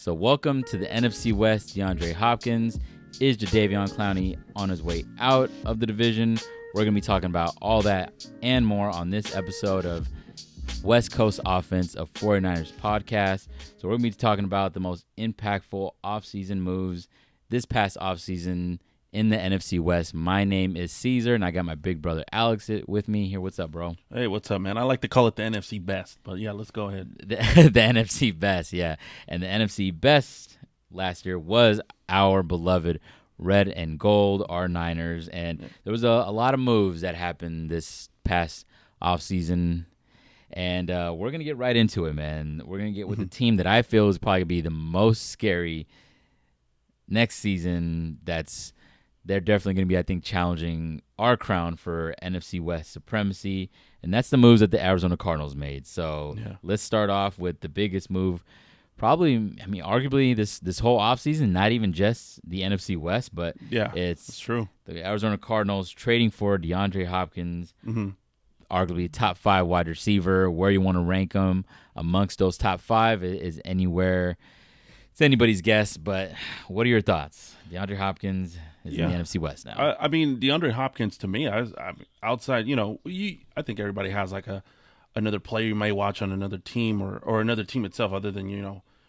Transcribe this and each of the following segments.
So welcome to the NFC West. Deandre Hopkins is Jadeveon Clowney on his way out of the division. We're going to be talking about all that and more on this episode of West Coast Offense, a 49ers podcast. So we're going to be talking about the most impactful offseason moves this past offseason in the NFC West. My name is Caesar, and I got my big brother Alex with me here. What's up, bro? Hey, what's up, man? I like to call it the NFC Best, but yeah, let's go ahead. The NFC Best, yeah. And the NFC Best last year was our beloved red and gold, our Niners. And there was a lot of moves that happened this past offseason. And we're going to get right into it, man. We're going to get with the team that I feel is probably going to be the most scary next season. They're definitely going to be, I think, challenging our crown for NFC West supremacy. And that's the moves that the Arizona Cardinals made. So Let's start off with the biggest move. Probably, arguably this whole offseason, not even just the NFC West, but it's true. The Arizona Cardinals trading for DeAndre Hopkins, arguably a top 5 wide receiver. Where you want to rank him amongst those top 5 is anywhere. It's anybody's guess, but what are your thoughts? DeAndre Hopkins is in the NFC West now. DeAndre Hopkins, to me, I outside, I think everybody has like another player you may watch on another team or another team itself other than,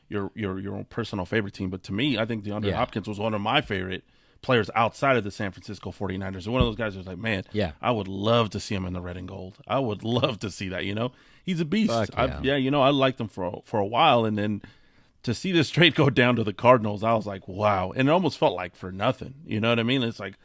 your own personal favorite team. But to me, I think DeAndre Hopkins was one of my favorite players outside of the San Francisco 49ers. And one of those guys who's like, man, I would love to see him in the red and gold. I would love to see that, He's a beast. I liked him for a while, and then to see this trade go down to the Cardinals, I was like, wow. And it almost felt like for nothing. You know what I mean? It's like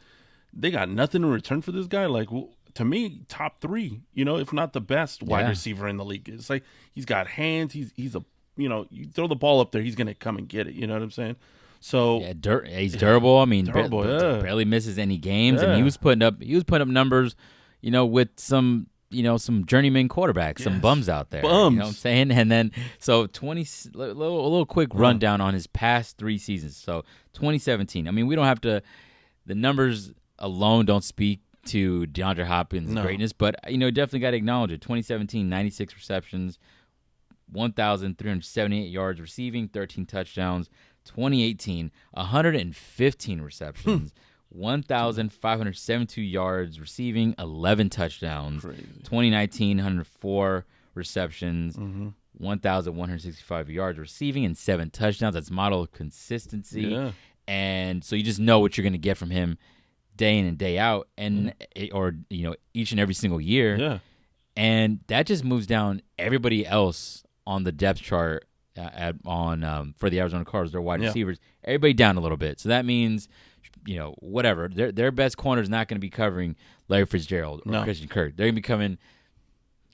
they got nothing in return for this guy. Like, to me, top 3, if not the best wide receiver in the league. It's like he's got hands. He's a, you throw the ball up there, he's going to come and get it. You know what I'm saying? So he's durable. Durable, barely misses any games. And he was putting up numbers, with some journeyman quarterbacks, some bums out there. Bums. You know what I'm saying? And then, so a little quick rundown on his past 3 seasons. So 2017, we don't have to, the numbers alone don't speak to DeAndre Hopkins' greatness, but, definitely got to acknowledge it. 2017, 96 receptions, 1,378 yards receiving, 13 touchdowns. 2018, 115 receptions. 1,572 yards receiving, 11 touchdowns. Crazy. 2019, 104 receptions, 1,165 yards receiving, and 7 touchdowns. That's model consistency. Yeah. And so you just know what you're going to get from him day in and day out, and each and every single year. Yeah. And that just moves down everybody else on the depth chart for the Arizona Cardinals, their wide receivers. Everybody down a little bit. So that means whatever. Their best corner is not going to be covering Larry Fitzgerald or Christian Kirk. They're going to be covering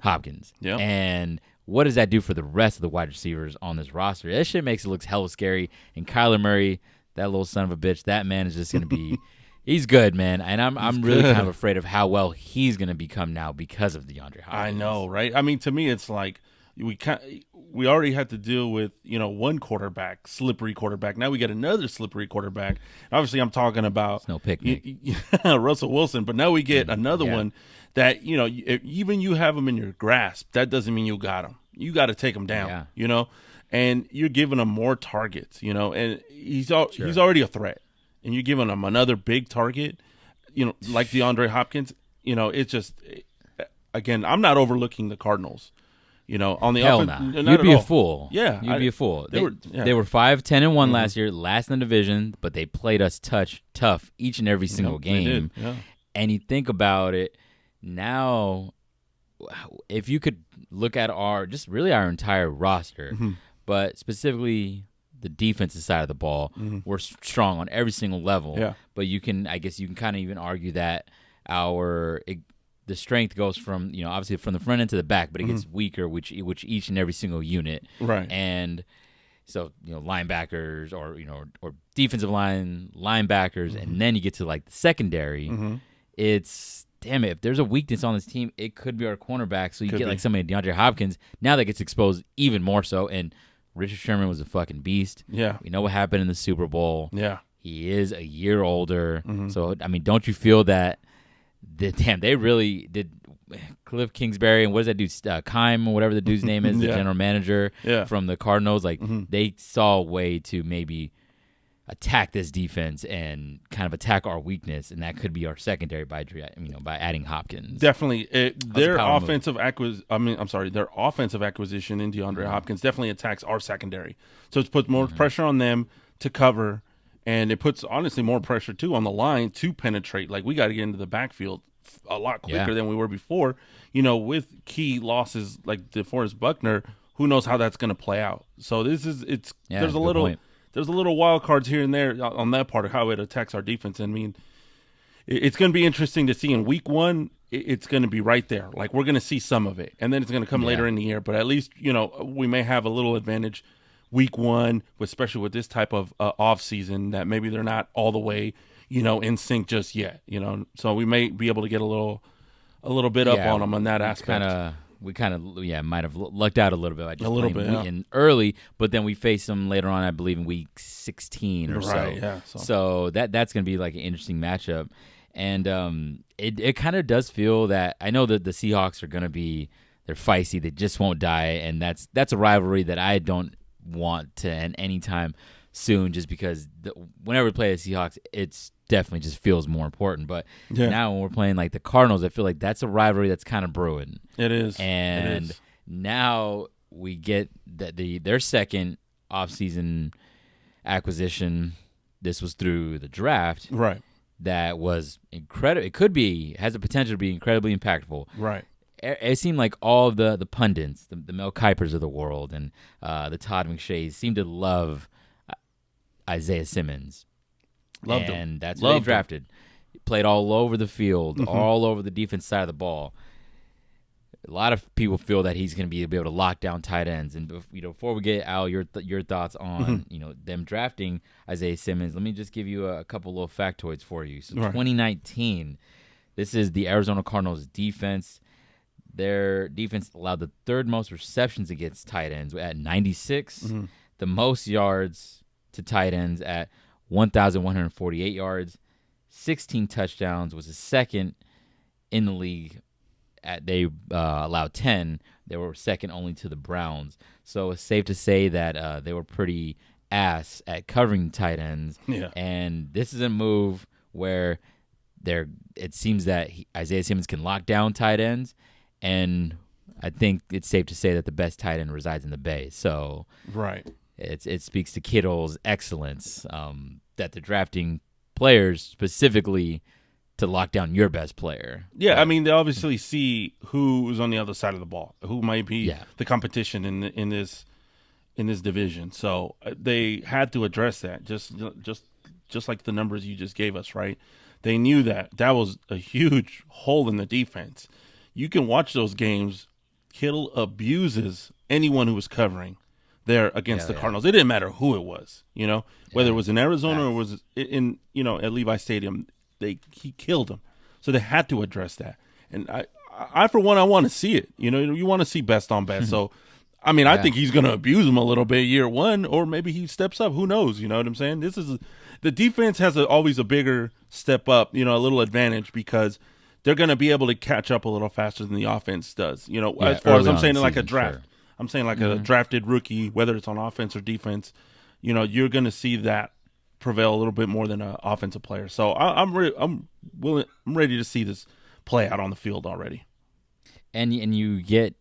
Hopkins. Yeah. And what does that do for the rest of the wide receivers on this roster? That shit makes it look hella scary. And Kyler Murray, that little son of a bitch, that man is just going to be – he's good, man. And I'm really kind of afraid of how well he's going to become now because of DeAndre Hopkins. I know, right? To me, it's like we already had to deal with, one quarterback, slippery quarterback. Now we get another slippery quarterback. Obviously, I'm talking about no picnic. Russell Wilson, but now we get another one that, if even you have him in your grasp, that doesn't mean you got him. You got to take him down, and you're giving him more targets, and he's already a threat, and you're giving him another big target, like DeAndre Hopkins. It's just, again, I'm not overlooking the Cardinals. On the offense, you'd be a fool. Yeah, you'd be a fool. They were 5-10-1 last year, last in the division, but they played us tough each and every single game. They did. Yeah. And you think about it now, if you could look at our entire roster, but specifically the defensive side of the ball, we're strong on every single level. Yeah. But you can kind of even argue that the strength goes from, obviously from the front end to the back, but it gets weaker, which each and every single unit. Right. And so, linebackers or defensive line, linebackers, and then you get to like the secondary. It's, damn it, if there's a weakness on this team, it could be our cornerback. So you get like somebody, DeAndre Hopkins, now that gets exposed even more so. And Richard Sherman was a fucking beast. Yeah. We know what happened in the Super Bowl. Yeah. He is a year older. So, don't you feel that they really did, Cliff Kingsbury and what does that dude, Kime or whatever the dude's name is, the general manager from the Cardinals, like they saw a way to maybe attack this defense and kind of attack our weakness, and that could be our secondary by adding Hopkins. Definitely, their offensive acquisition in DeAndre Hopkins definitely attacks our secondary. So it puts more pressure on them to cover, and it puts honestly more pressure too on the line to penetrate. Like we got to get into the backfield a lot quicker than we were before. With key losses like DeForest Buckner, who knows how that's going to play out. So there's a little. Point. There's a little wild cards here and there on that part of how it attacks our defense. I mean, it's going to be interesting to see in week 1. It's going to be right there. Like we're going to see some of it, and then it's going to come later in the year. But at least we may have a little advantage week 1, especially with this type of off season that maybe they're not all the way in sync just yet. So we may be able to get a little bit up on them on that aspect. We kind of might have lucked out a little bit. Just a little bit in early, but then we face them later on, I believe, in week 16 or so. Yeah, so that's going to be like an interesting matchup. And it kind of does feel that I know that the Seahawks are going to be – they're feisty. They just won't die, and that's a rivalry that I don't want to end anytime soon just because whenever we play the Seahawks, it's definitely just feels more important. But now when we're playing like the Cardinals, I feel like that's a rivalry that's kind of brewing. It is. And now we get their second offseason acquisition. This was through the draft. Right. That was incredible. Has the potential to be incredibly impactful. Right. It seemed like all of the pundits, the Mel Kipers of the world and the Todd McShays seemed to love Isaiah Simmons. Loved him. And that's what they drafted. Played all over the field, all over the defense side of the ball. A lot of people feel that he's going to be able to lock down tight ends. And before we get Al, your thoughts on them drafting Isaiah Simmons, let me just give you a couple little factoids for you. So 2019, this is the Arizona Cardinals defense. Their defense allowed the third most receptions against tight ends at 96, the most yards to tight ends at 1,148 yards, 16 touchdowns, was the second in the league. They allowed 10. They were second only to the Browns. So it's safe to say that they were pretty ass at covering tight ends. Yeah. And this is a move where it seems that Isaiah Simmons can lock down tight ends, and I think it's safe to say that the best tight end resides in the Bay. So it speaks to Kittle's excellence that they're drafting players specifically to lock down your best player. Yeah, I mean, they obviously see who's on the other side of the ball, who might be the competition in this division. So they had to address that, just like the numbers you just gave us, right? They knew that was a huge hole in the defense. You can watch those games. Kittle abuses anyone who was covering there against the Cardinals. It didn't matter who it was, whether it was in Arizona or was in at Levi Stadium. He killed him. So they had to address that. And I for one, I want to see it. You want to see best on best. So, I mean, I think he's going to abuse him a little bit year 1, or maybe he steps up. Who knows? You know what I'm saying? The defense has always a bigger step up, a little advantage because they're going to be able to catch up a little faster than the offense does. As far as I'm saying, like a draft. Sure. I'm saying like a drafted rookie, whether it's on offense or defense, you're going to see that prevail a little bit more than an offensive player. So I'm ready to see this play out on the field already. And you get,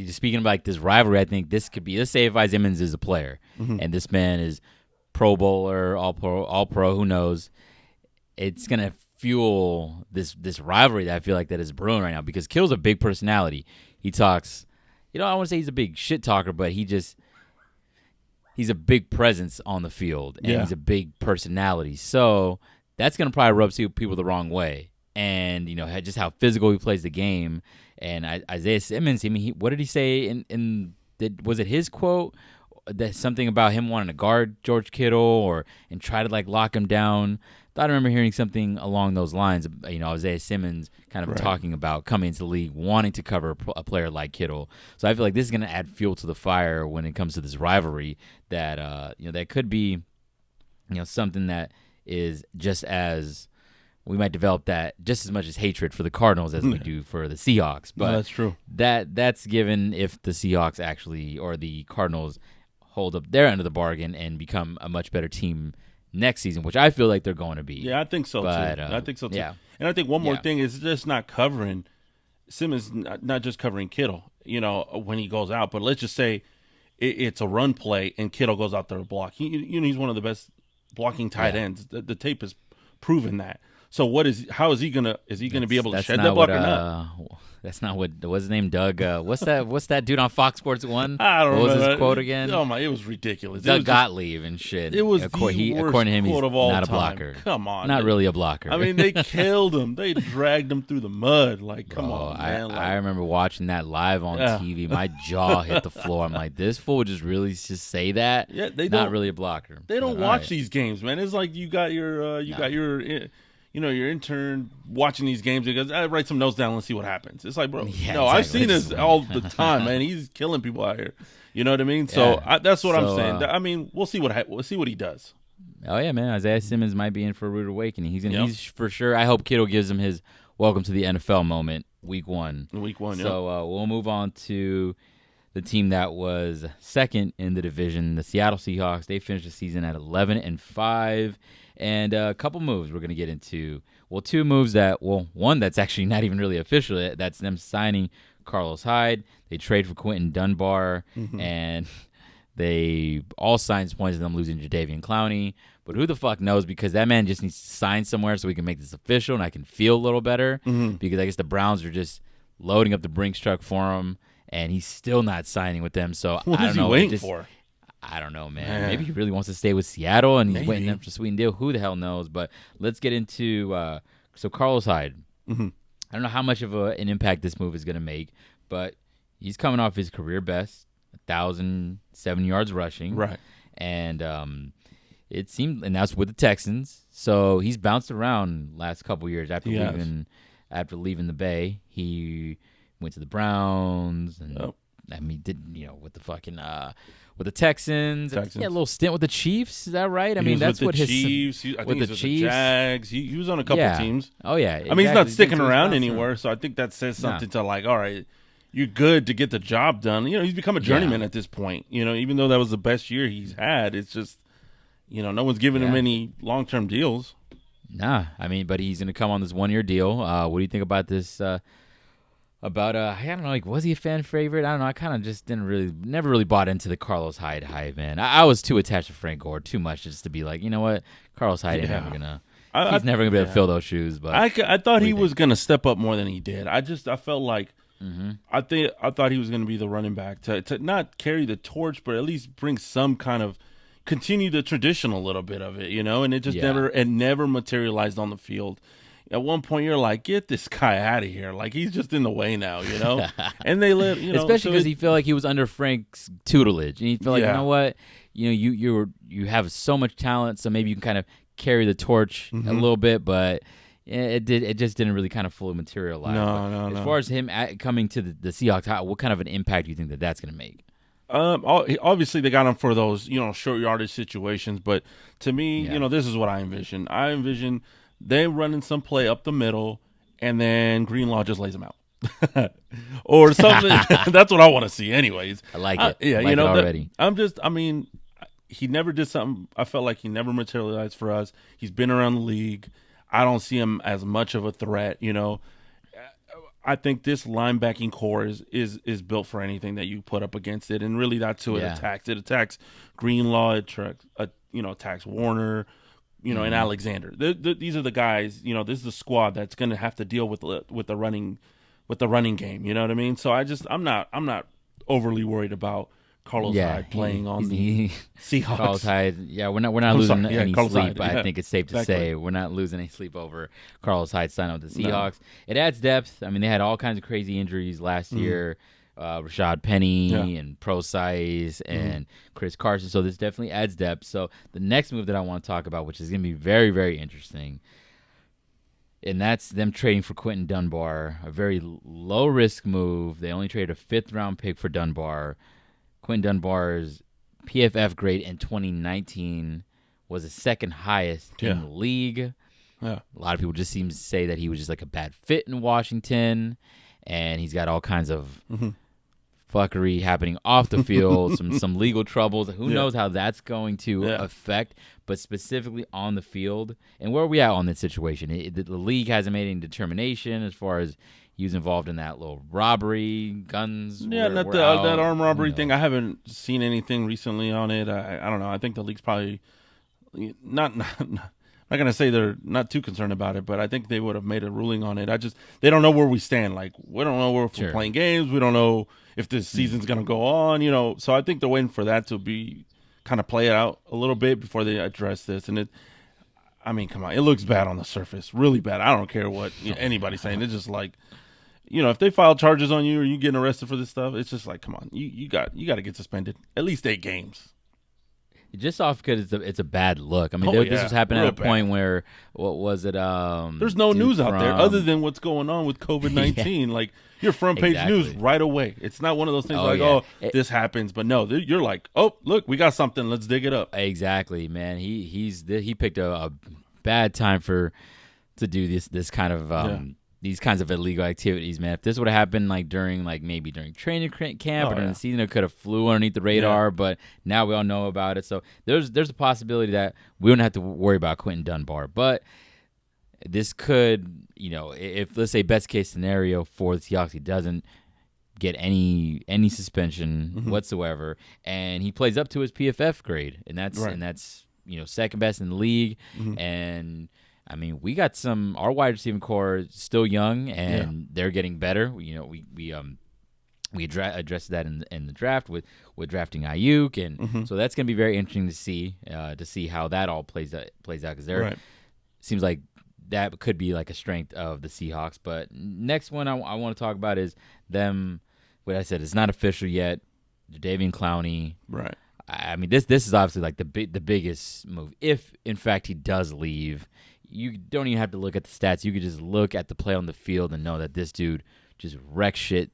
speaking of like this rivalry, I think this could be, let's say if Isaiah Simmons is a player and this man is Pro Bowler, all pro, who knows, it's going to fuel this rivalry that I feel like that is brewing right now because Kittle's a big personality. He talks, I don't want to say he's a big shit talker, but he's a big presence on the field, and he's a big personality. So that's going to probably rub people the wrong way. And, just how physical he plays the game. And Isaiah Simmons, what did he say? Was it his quote? That something about him wanting to guard George Kittle and try to, lock him down. I remember hearing something along those lines. Isaiah Simmons kind of talking about coming into the league, wanting to cover a player like Kittle. So I feel like this is going to add fuel to the fire when it comes to this rivalry. That that could be, something that is just as we might develop that just as much as hatred for the Cardinals as we do for the Seahawks. But no, that's true. That's given if the Seahawks actually or the Cardinals hold up their end of the bargain and become a much better team next season, which I feel like they're going to be. Yeah, I think so too. I think so too. Yeah. And I think one more thing is just not covering Simmons, not just covering Kittle, when he goes out, but let's just say it's a run play and Kittle goes out there to block. He's one of the best blocking tight ends. The tape has proven that. So how is he gonna be able to shed that block or not? That's not what's his name, Doug. What's that dude on Fox Sports 1? I don't know. What was his quote again? Oh my, it was ridiculous. Doug Gottlieb and shit. It was according to him, he's of all not time. a blocker. Come on, not really a blocker. I mean, they killed him. They dragged him through the mud. Like, come on, man. I remember watching that live on TV. My jaw hit the floor. I'm like, this fool would just really just say that. Yeah, not really a blocker. They don't watch these games, man. It's like you got your your intern watching these games because I write some notes down and see what happens. It's like, bro, exactly. I've seen this all the time, man. He's killing people out here. You know what I mean? So that's what I'm saying. I mean, we'll see what he does. Oh yeah, man. Isaiah Simmons might be in for a rude awakening. He's for sure. I hope Kittle gives him his welcome to the NFL moment, week 1. So we'll move on to the team that was second in the division, the Seattle Seahawks. They finished the season at 11-5. And a couple moves we're going to get into. Well, two moves one that's actually not even really official. That's them signing Carlos Hyde. They trade for Quinton Dunbar, and they all signed points of them losing Jadeveon Clowney. But who the fuck knows? Because that man just needs to sign somewhere so we can make this official and I can feel a little better. Because I guess the Browns are just loading up the Brinks truck for him, and he's still not signing with them. So what I don't is know. He waiting for? I don't know, man. Maybe he really wants to stay with Seattle, and he's waiting up for a sweet deal. Who the hell knows? But let's get into so Carlos Hyde. I don't know how much of an impact this move is going to make, but he's coming off his career best, 1,007 yards rushing. Right. And it seemed, and that's with the Texans. So he's bounced around last couple years after leaving the Bay. He went to the Browns, and I mean, with the fucking with the Texans. He had a little stint with the Chiefs. Is that right? I mean, that's what his Chiefs. I think he's with the Jags. He was on a couple teams. Oh yeah. Exactly. I mean, he's not sticking around anywhere, so I think that says something to like, all right, you're good to get the job done. He's become a journeyman at this point. Even though that was the best year he's had, it's just, no one's giving him any long-term deals. Nah, I mean, but he's going to come on this 1-year deal. What do you think about this? I don't know, like, was he a fan favorite? I don't know. I kind of just never really bought into the Carlos Hyde hype, man. I was too attached to Frank Gore too much just to be like, you know what, Carlos Hyde ain't never gonna. He's never gonna be able to fill those shoes. But I thought he was gonna step up more than he did. I felt like I thought he was gonna be the running back to not carry the torch, but at least bring some kind of continue the tradition a little bit of it, And it just never materialized on the field. At one point, you're like, get this guy out of here. Like, he's just in the way now, And they let, especially because he felt like he was under Frank's tutelage. And he felt like, you know what? You have so much talent, so maybe you can kind of carry the torch a little bit, but it just didn't really kind of fully materialize. No. As far as him coming to the Seahawks, what kind of an impact do you think that's going to make? Obviously, they got him for those, short yardage situations. But to me, this is what I envision. I envision they running some play up the middle, and then Greenlaw just lays them out, or something. That's what I want to see, anyways. I like it. Yeah, it already. He never did something. I felt like he never materialized for us. He's been around the league. I don't see him as much of a threat. I think this linebacking core is built for anything that you put up against it, and really that's who it attacks. It attacks Greenlaw. It attacks Warner. And Alexander. These are the guys. This is the squad that's going to have to deal with the running game. You know what I mean? So I'm not overly worried about Carlos Hyde playing on the Seahawks. Carlos Hyde, we're not losing any Carlos sleep. Hyde, I think it's safe to say we're not losing any sleep over Carlos Hyde signing with the Seahawks. No. It adds depth. I mean, they had all kinds of crazy injuries last year. Rashad Penny and Procise and Chris Carson. So this definitely adds depth. So the next move that I want to talk about, which is going to be very, very interesting, and that's them trading for Quinton Dunbar, a very low-risk move. They only traded a 5th-round pick for Dunbar. Quinton Dunbar's PFF grade in 2019 was the second highest in the league. Yeah. A lot of people just seem to say that he was just like a bad fit in Washington, and he's got all kinds of fuckery happening off the field, some legal troubles. Who knows how that's going to affect, but specifically on the field. And where are we at on this situation? The league hasn't made any determination as far as he was involved in that little robbery, guns. Yeah, not that armed robbery thing. I haven't seen anything recently on it. I don't know. I think the league's probably not going to say they're not too concerned about it, but I think they would have made a ruling on it. They don't know where we stand. Like, we don't know if we're playing games. We don't know if this season's going to go on, So I think they're waiting for that to be kind of play it out a little bit before they address this. And come on, it looks bad on the surface, really bad. I don't care what anybody's saying. It's just like, if they file charges on you or you getting arrested for this stuff, it's just like, come on, you got to get suspended at least 8 games. Just off because it's a bad look. I mean, this was happening at a point where, what was it? There's no news out there other than what's going on with COVID-19. Like, your front page news right away. It's not one of those things this happens. But no, you're like, oh, look, we got something. Let's dig it up. Exactly, man. He picked a bad time to do this kind of these kinds of illegal activities, man. If this would have happened during training camp or during the season, it could have flew underneath the radar. But now we all know about it, so there's a possibility that we wouldn't have to worry about Quinton Dunbar. But this could, if let's say best case scenario for the Seahawks, he doesn't get any suspension whatsoever, and he plays up to his PFF grade, and that's second best in the league, and. I mean, we got our wide receiving core is still young, and they're getting better. We addressed that in the draft with drafting Ayuk, and so that's going to be very interesting to see how that all plays out because there seems like that could be like a strength of the Seahawks. But next one I want to talk about is them. What I said, it's not official yet. Jadeveon Clowney, right? I mean, this is obviously like the biggest move. If in fact he does leave. You don't even have to look at the stats. You could just look at the play on the field and know that this dude just wrecks shit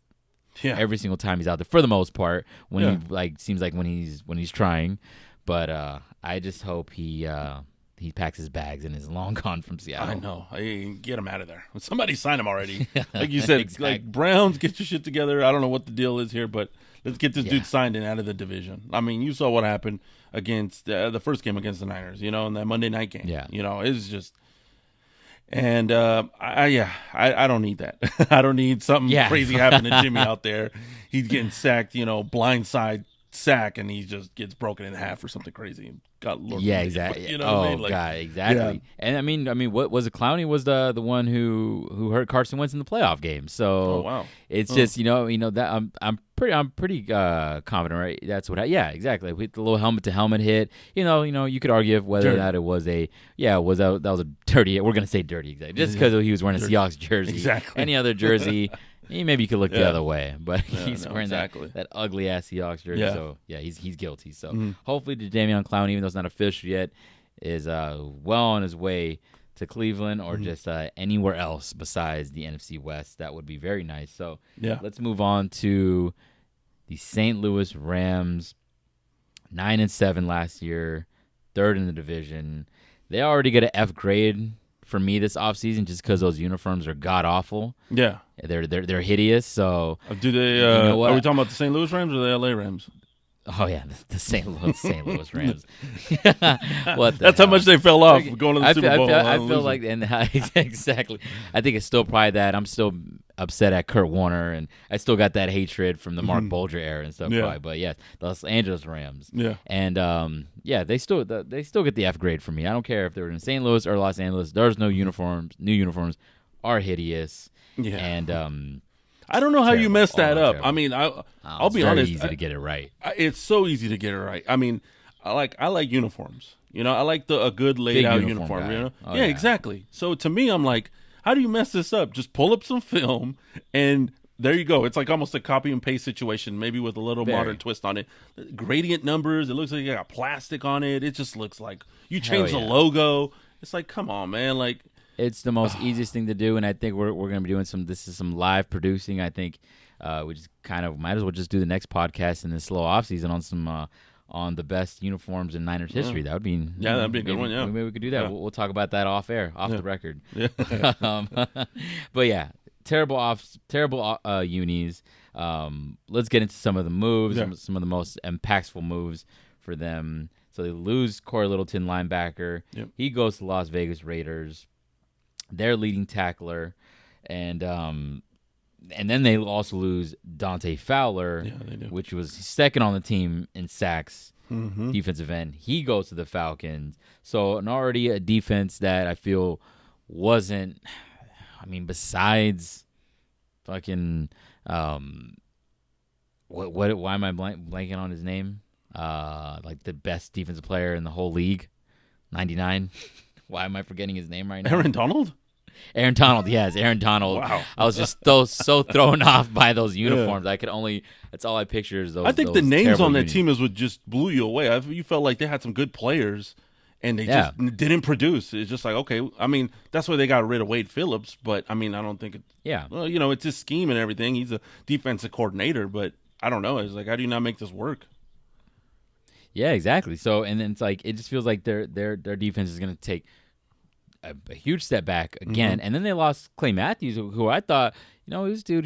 every single time he's out there. For the most part, when he seems like when he's trying, but I just hope he packs his bags and is long gone from Seattle. I know. Get him out of there. Somebody sign him already. Like you said, like Browns, get your shit together. I don't know what the deal is here, but let's get this dude signed and out of the division. I mean, you saw what happened against the first game against the Niners. In that Monday night game. Yeah. It's just. And I don't need that. I don't need something crazy happening to Jimmy out there. He's getting sacked, blindside sack, and he just gets broken in half or something crazy. Exactly. What I mean? God, exactly. Yeah. And I mean, what was it? Clowney was the one who hurt Carson Wentz in the playoff game. So it's just that I'm pretty confident, right? That's what. Exactly. With the little helmet to helmet hit. You could argue whether or not it was that was a dirty. We're gonna say dirty, exactly, just because he was wearing a Seahawks jersey. Exactly. Any other jersey. Maybe you could look the other way, but he's wearing that ugly ass Seahawks jersey. Yeah. So he's guilty. So hopefully, Jadeveon Clowney, even though it's not official yet, is well on his way to Cleveland or just anywhere else besides the NFC West. That would be very nice. So let's move on to the St. Louis Rams. 9-7 last year, 3rd in the division. They already get an F grade for me this offseason just because those uniforms are god awful. Yeah. They're hideous. So do they are we talking about the St. Louis Rams or the LA Rams? Oh yeah, the St. Louis Rams. That's how much they fell off going to the Super Bowl. I feel like exactly. I think it's still probably that. I'm still upset at Kurt Warner, and I still got that hatred from the Mark Bolger era and stuff. Probably. But yes, the Los Angeles Rams. Yeah, and they still get the F grade for me. I don't care if they were in St. Louis or Los Angeles. There's no uniforms. New uniforms are hideous. Yeah, and I don't know how you messed that up. I mean, I'll be honest. It's easy to get it right. It's so easy to get it right. I mean, I like uniforms. I like a good laid out uniform. Oh, yeah, exactly. So to me, I'm like, how do you mess this up? Just pull up some film, and there you go. It's like almost a copy and paste situation, maybe with a little modern twist on it. Gradient numbers. It looks like you got plastic on it. It just looks like you changed the logo. It's like, come on, man. Like. It's the most easiest thing to do, and I think we're going to be doing some live producing. I think we just kind of might as well just do the next podcast in this slow off season on on the best uniforms in Niners history. That would be that'd be a good one. Yeah, maybe we could do that. Yeah. We'll talk about that off air, off the record. Yeah. But yeah, terrible unis. Let's get into some of the moves, some of the most impactful moves for them. So they lose Cory Littleton, linebacker. Yep. He goes to Las Vegas Raiders. Their leading tackler, and then they also lose Dante Fowler, which was second on the team in sacks, defensive end. He goes to the Falcons. So already a defense that I feel wasn't. I mean, besides fucking what? Why am I blanking on his name? Like the best defensive player in the whole league, 99. Why am I forgetting his name right now? Aaron Donald? Aaron Donald, yes, Aaron Donald. Wow. I was just so thrown off by those uniforms. I could only, that's all I picture is those. I think those the names on that unis. team is what just blew you away. You felt like they had some good players, and they just didn't produce. It's just like, okay, I mean, that's why they got rid of Wade Phillips, but I mean, I don't think it. Yeah. Well, it's his scheme and everything. He's a defensive coordinator, but I don't know. It's like, how do you not make this work? Yeah, exactly. So, and then it's like, it just feels like their defense is going to take a huge step back again. And then they lost Clay Matthews, who I thought, this dude,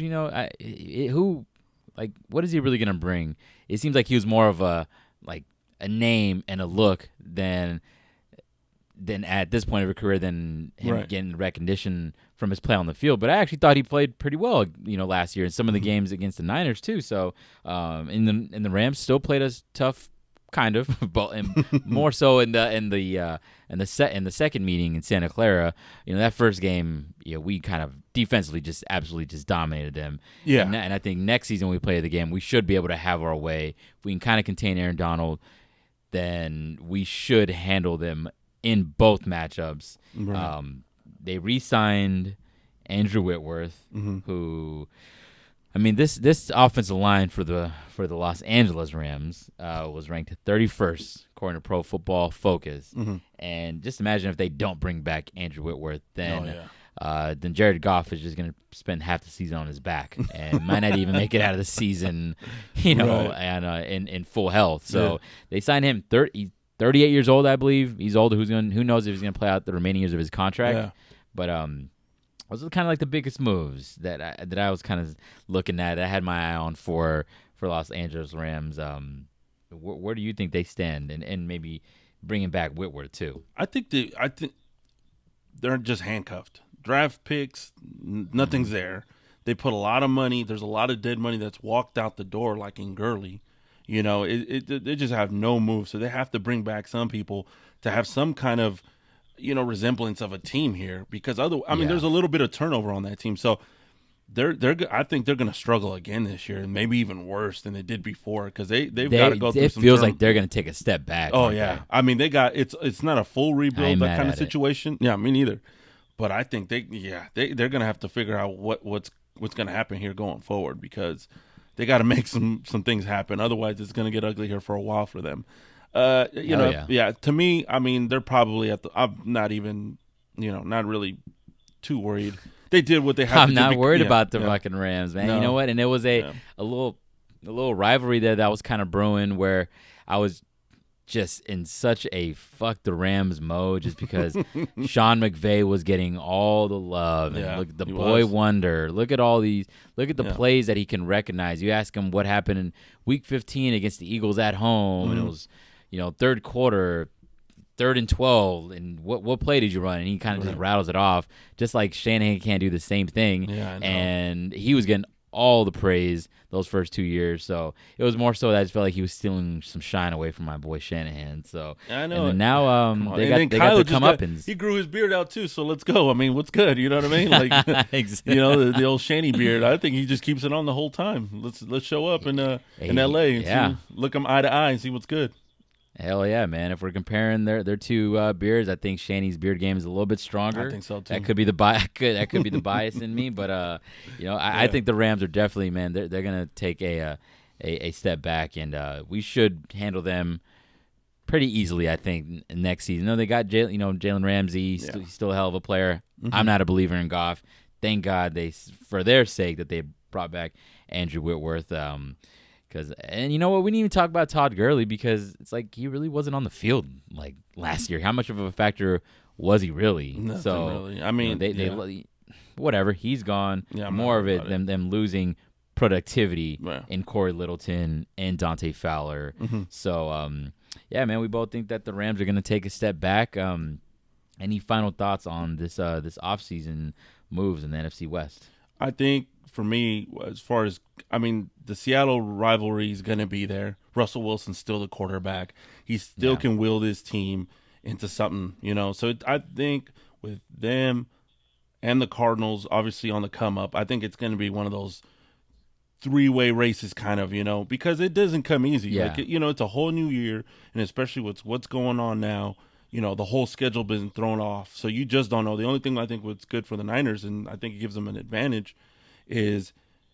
what is he really going to bring? It seems like he was more of a name and a look than at this point of his career than him getting recognition from his play on the field. But I actually thought he played pretty well, last year in some of the games against the Niners too. So, and the Rams still played us tough. Kind of, but more so in the second meeting in Santa Clara. That first game, we kind of defensively just absolutely just dominated them. Yeah, and I think next season when we play the game, we should be able to have our way. If we can kind of contain Aaron Donald, then we should handle them in both matchups. Right. They re-signed Andrew Whitworth, who. I mean, this offensive line for the Los Angeles Rams was ranked 31st according to Pro Football Focus, and just imagine if they don't bring back Andrew Whitworth, then Jared Goff is just going to spend half the season on his back and might not even make it out of the season, and in full health. So they signed him 38 years old, I believe. He's older. Who knows if he's going to play out the remaining years of his contract? But those are kind of like the biggest moves that I was kind of looking at. I had my eye on for Los Angeles Rams. Where do you think they stand, and maybe bringing back Whitworth too? I think they're just handcuffed. Draft picks, nothing's there. They put a lot of money. There's a lot of dead money that's walked out the door, like in Gurley. They just have no move. So they have to bring back some people to have some kind of resemblance of a team here, because there's a little bit of turnover on that team. So I think they're going to struggle again this year, and maybe even worse than they did before, because they've got to go through some. It feels like they're going to take a step back. Oh yeah, I mean it's not a full rebuild, that kind of situation. Yeah, me neither. But I think they're going to have to figure out what's going to happen here going forward, because they got to make some things happen. Otherwise, it's going to get ugly here for a while for them. To me, I mean, they're probably I'm not even, not really too worried. They did what they had to do. I'm not worried about the fucking Rams, man. No. You know what? And it was a little rivalry there that was kind of brewing, where I was just in such a fuck the Rams mode, just because Sean McVay was getting all the love. And look at the boy wonder. Look at all these. Look at the plays that he can recognize. You ask him what happened in Week 15 against the Eagles at home, and it was, third quarter, 3rd and 12, and what play did you run? And he kind of just rattles it off, just like Shanahan can't do the same thing. Yeah, I know. And he was getting all the praise those first 2 years. So it was more so that I just felt like he was stealing some shine away from my boy Shanahan. So I know. And now they got the comeuppance. He grew his beard out too, so let's go. I mean, what's good? You know what I mean? Like exactly. The old Shanny beard. I think he just keeps it on the whole time. Let's show up in LA and look them eye to eye and see what's good. Hell yeah, man! If we're comparing their two beards, I think Shanny's beard game is a little bit stronger. I think so too. That could be the bias in me, but I think the Rams are definitely, man. They're gonna take a step back, and we should handle them pretty easily. I think next season. No, they got Jalen Ramsey. He's still a hell of a player. Mm-hmm. I'm not a believer in Goff. Thank God for their sake that they brought back Andrew Whitworth. And you know what? We didn't even talk about Todd Gurley because it's like he really wasn't on the field like last year. How much of a factor was he really? Nothing really. I mean, they whatever. He's gone. Yeah, I'm more not of worried it about them losing productivity Yeah. in Cory Littleton and Dante Fowler. Mm-hmm. So yeah, man, we both think that the Rams are going to take a step back. Any final thoughts on this offseason moves in the NFC West? I think for me, as far as the Seattle rivalry is going to be there. Russell Wilson's still the quarterback. He still can will this team into something, So I think with them and the Cardinals, obviously on the come up, I think it's going to be one of those three-way races, kind of, because it doesn't come easy. Yeah. Like, it's a whole new year, and especially what's going on now. The whole schedule been thrown off, so you just don't know. The only thing I think what's good for the Niners, and I think it gives them an advantage, is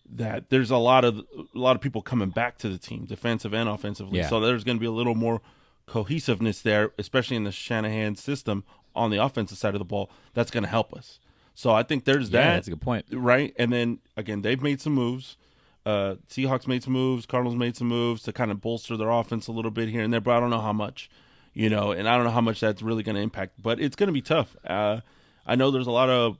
that there's a lot of people coming back to the team, defensive and offensively. Yeah. So there's going to be a little more cohesiveness there, especially in the Shanahan system on the offensive side of the ball. That's going to help us. So I think there's that. That's a good point. Right? And then, again, they've made some moves. Seahawks made some moves. Cardinals made some moves to kind of bolster their offense a little bit here and there, but I don't know how much, and I don't know how much that's really going to impact. But it's going to be tough. I know there's a lot of,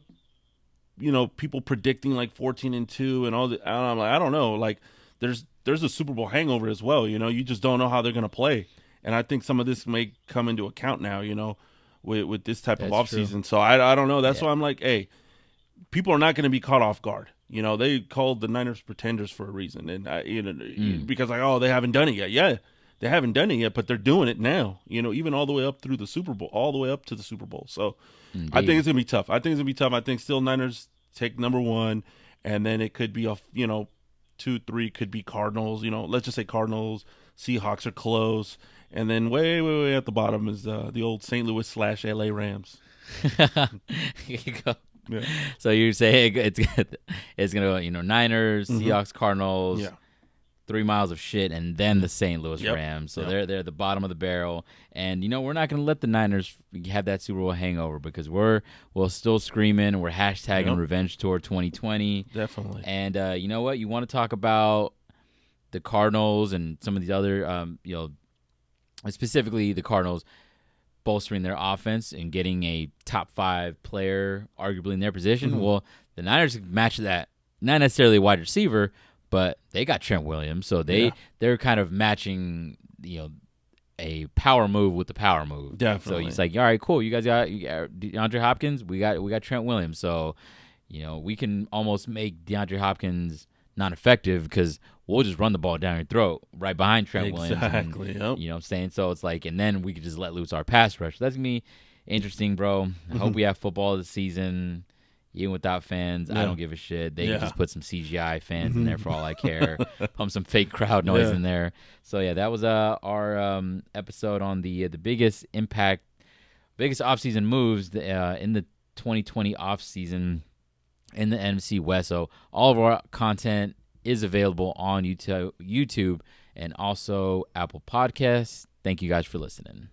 people predicting like 14-2 and all that. I'm like, I don't know. Like, there's a Super Bowl hangover as well. You just don't know how they're going to play. And I think some of this may come into account now, with this type of offseason. So I don't know. That's why I'm like, hey, people are not going to be caught off guard. They called the Niners pretenders for a reason. And, because like, oh, they haven't done it yet. Yeah, they haven't done it yet, but they're doing it now, even all the way up through the Super Bowl, all the way up to the Super Bowl. So Indeed. I think it's going to be tough. I think still Niners take number one, and then it could be 2-3 could be Cardinals. Let's just say Cardinals, Seahawks are close. And then way at the bottom is the old St. Louis / LA Rams. Here you go. Yeah. So you're saying it's gonna go, Niners, Seahawks, Cardinals, 3 miles of shit, and then the St. Louis Rams. So they're at the bottom of the barrel, and we're not gonna let the Niners have that Super Bowl hangover because we're still screaming. We're hashtagging Revenge Tour 2020. Definitely. And you know what? You want to talk about the Cardinals and some of these other, specifically the Cardinals bolstering their offense and getting a top 5 player arguably in their position. Well, the Niners match that, not necessarily a wide receiver, but they got Trent Williams, so they're kind of matching a power move with the power move. Definitely. So it's like, all right, cool, you got DeAndre Hopkins, we got Trent Williams, so we can almost make DeAndre Hopkins non-effective because we'll just run the ball down your throat right behind Trent Williams. Exactly. You know what I'm saying? So it's like, and then we could just let loose our pass rush. That's going to be interesting, bro. I hope we have football this season, even without fans. I don't give a shit. They can just put some CGI fans in there for all I care. Pump some fake crowd noise in there. So, yeah, that was our episode on the biggest offseason moves in the 2020 offseason in the NFC West. So all of our content is available on YouTube and also Apple Podcasts. Thank you guys for listening.